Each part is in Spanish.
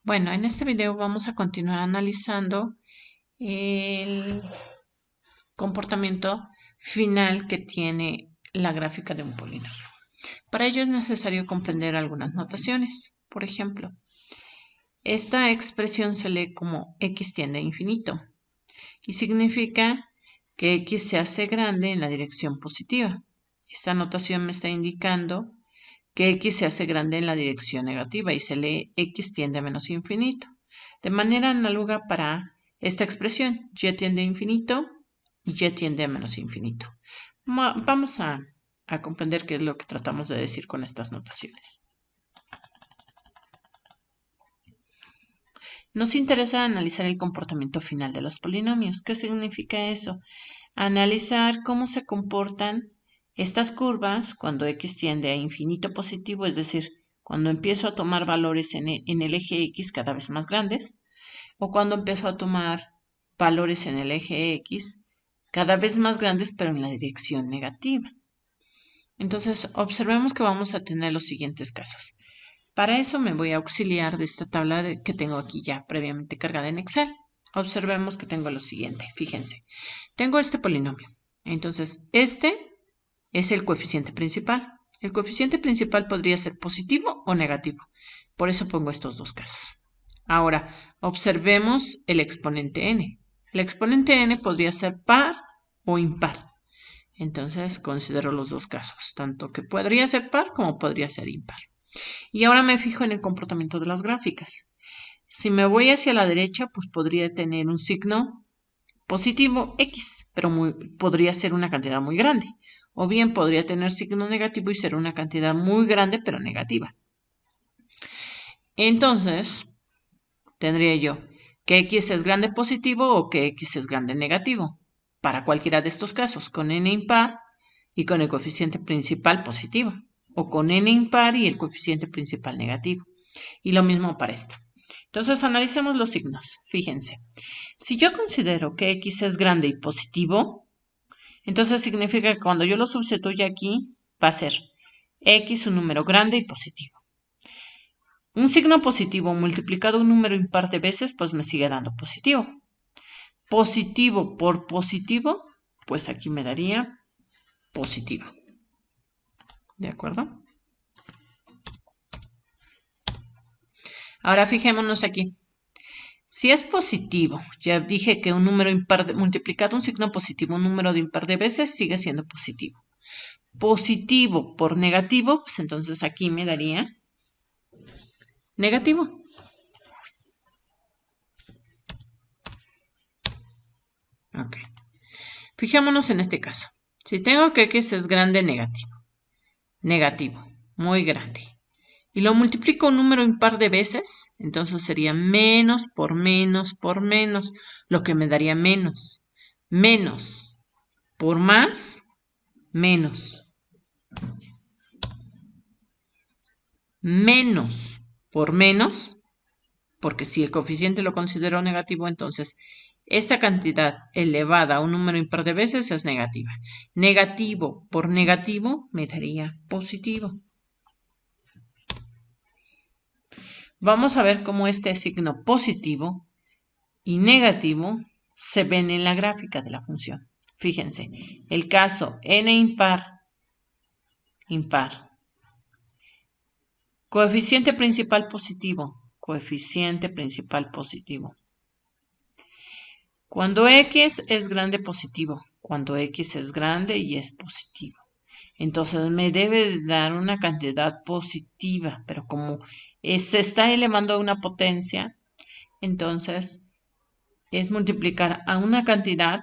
Bueno, en este video vamos a continuar analizando el comportamiento final que tiene la gráfica de un polinomio. Para ello es necesario comprender algunas notaciones. Por ejemplo, esta expresión se lee como x tiende a infinito y significa que x se hace grande en la dirección positiva. Esta notación me está indicando que x se hace grande en la dirección negativa y se lee x tiende a menos infinito. De manera análoga para esta expresión, y tiende a infinito y y tiende a menos infinito. Vamos a comprender qué es lo que tratamos de decir con estas notaciones. Nos interesa analizar el comportamiento final de los polinomios. ¿Qué significa eso? Analizar cómo se comportan estas curvas cuando x tiende a infinito positivo, es decir, cuando empiezo a tomar valores en el eje x cada vez más grandes, o cuando empiezo a tomar valores en el eje x cada vez más grandes, pero en la dirección negativa. Entonces, observemos que vamos a tener los siguientes casos. Para eso me voy a auxiliar de esta tabla que tengo aquí ya previamente cargada en Excel. Observemos que tengo lo siguiente. Fíjense, tengo este polinomio. Entonces, este es el coeficiente principal. El coeficiente principal podría ser positivo o negativo. Por eso pongo estos dos casos. Ahora, observemos el exponente n. El exponente n podría ser par o impar. Entonces, considero los dos casos, tanto que podría ser par como podría ser impar. Y ahora me fijo en el comportamiento de las gráficas. Si me voy hacia la derecha, pues podría tener un signo positivo x, pero podría ser una cantidad muy grande. O bien podría tener signo negativo y ser una cantidad muy grande, pero negativa. Entonces, tendría yo que x es grande positivo o que x es grande negativo. Para cualquiera de estos casos, con n impar y con el coeficiente principal positivo. O con n impar y el coeficiente principal negativo. Y lo mismo para esta. Entonces, analicemos los signos. Fíjense, si yo considero que x es grande y positivo, entonces significa que cuando yo lo sustituya aquí, va a ser x un número grande y positivo. Un signo positivo multiplicado un número impar de veces, pues me sigue dando positivo. Positivo por positivo, pues aquí me daría positivo. ¿De acuerdo? Ahora fijémonos aquí. Si es positivo, ya dije que un número impar multiplicado un signo positivo, un número de impar de veces, sigue siendo positivo. Positivo por negativo, pues entonces aquí me daría negativo. Ok. Fijémonos en este caso. Si tengo que x es grande, negativo. Negativo, muy grande. Y lo multiplico un número impar de veces, entonces sería menos por menos por menos, lo que me daría menos. Menos por más, menos. Menos por menos, porque si el coeficiente lo considero negativo, entonces esta cantidad elevada a un número impar de veces es negativa. Negativo por negativo me daría positivo. Vamos a ver cómo este signo positivo y negativo se ven en la gráfica de la función. Fíjense, el caso n impar, impar. Coeficiente principal positivo, coeficiente principal positivo. Cuando x es grande, positivo. Cuando x es grande y es positivo. Entonces me debe dar una cantidad positiva, pero como se está elevando a una potencia, entonces es multiplicar a una cantidad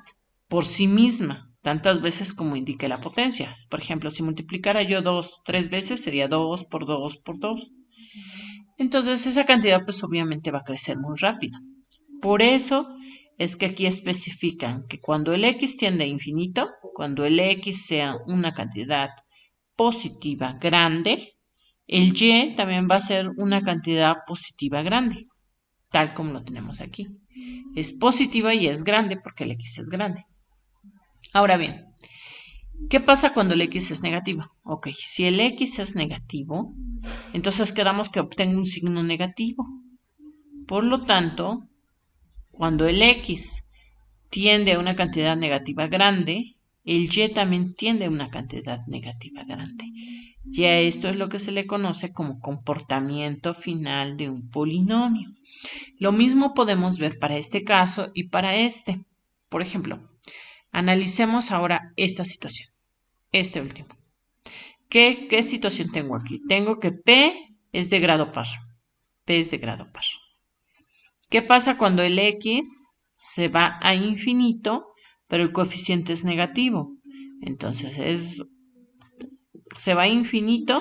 por sí misma, tantas veces como indique la potencia. Por ejemplo, si multiplicara yo 2 3 veces, sería 2 por 2 por 2. Entonces esa cantidad pues obviamente va a crecer muy rápido. Por eso es que aquí especifican que cuando el x tiende a infinito, cuando el x sea una cantidad positiva grande, el y también va a ser una cantidad positiva grande, tal como lo tenemos aquí. Es positiva y es grande porque el x es grande. Ahora bien, ¿qué pasa cuando el x es negativo? Ok, si el x es negativo, entonces quedamos que obtengo un signo negativo. Por lo tanto, cuando el X tiende a una cantidad negativa grande, el Y también tiende a una cantidad negativa grande. Y a esto es lo que se le conoce como comportamiento final de un polinomio. Lo mismo podemos ver para este caso y para este. Por ejemplo, analicemos ahora esta situación, este último. ¿Qué situación tengo aquí? Tengo que P es de grado par. P es de grado par. ¿Qué pasa cuando el X se va a infinito, pero el coeficiente es negativo? Entonces se va a infinito,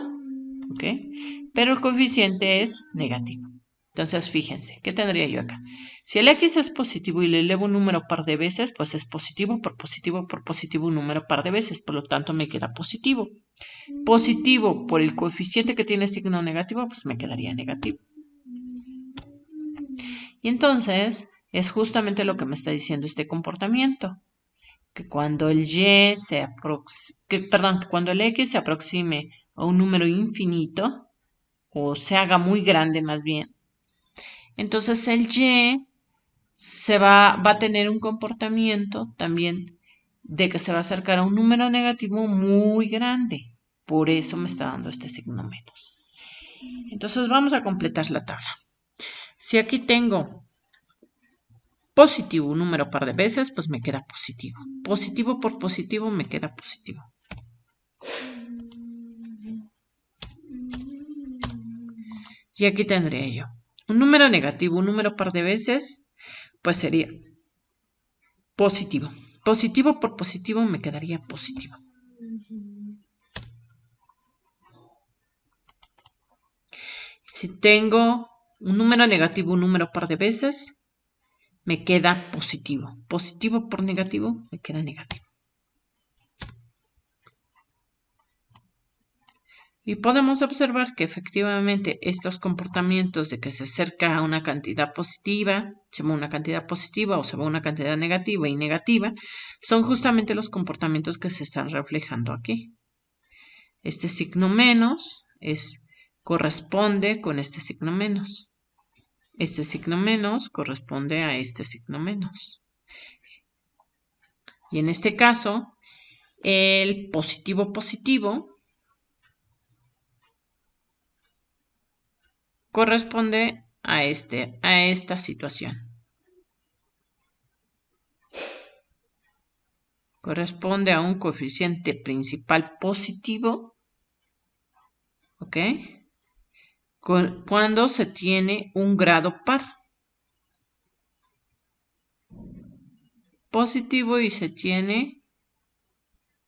¿ok? Pero el coeficiente es negativo. Entonces, fíjense, ¿qué tendría yo acá? Si el X es positivo y le elevo un número par de veces, pues es positivo por positivo por positivo un número par de veces. Por lo tanto, me queda positivo. Positivo por el coeficiente que tiene signo negativo, pues me quedaría negativo. Y entonces, es justamente lo que me está diciendo este comportamiento. Que cuando el Y se que cuando el X se aproxime a un número infinito, o se haga muy grande más bien, entonces el Y va a tener un comportamiento también de que se va a acercar a un número negativo muy grande. Por eso me está dando este signo menos. Entonces vamos a completar la tabla. Si aquí tengo positivo un número par de veces, pues me queda positivo. Positivo por positivo me queda positivo. Y aquí tendría yo un número negativo, un número par de veces, pues sería positivo. Positivo por positivo me quedaría positivo. Si tengo un número negativo, un número par de veces, me queda positivo. Positivo por negativo me queda negativo. Y podemos observar que efectivamente estos comportamientos de que se acerca a una cantidad positiva, se va una cantidad positiva o se va una cantidad negativa y negativa, son justamente los comportamientos que se están reflejando aquí. Este signo menos corresponde con este signo menos. Este signo menos corresponde a este signo menos. Y en este caso, el positivo positivo corresponde a esta situación. Corresponde a un coeficiente principal positivo, ¿ok? Cuando se tiene un grado par. Positivo y se tiene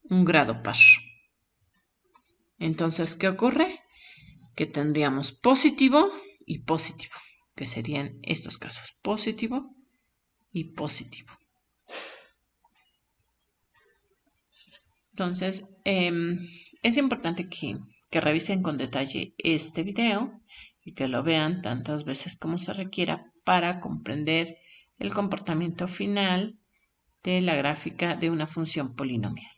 un grado par. Entonces, ¿qué ocurre? Que tendríamos positivo y positivo, que serían estos casos, positivo y positivo. Entonces, es importante que revisen con detalle este video y que lo vean tantas veces como se requiera para comprender el comportamiento final de la gráfica de una función polinomial.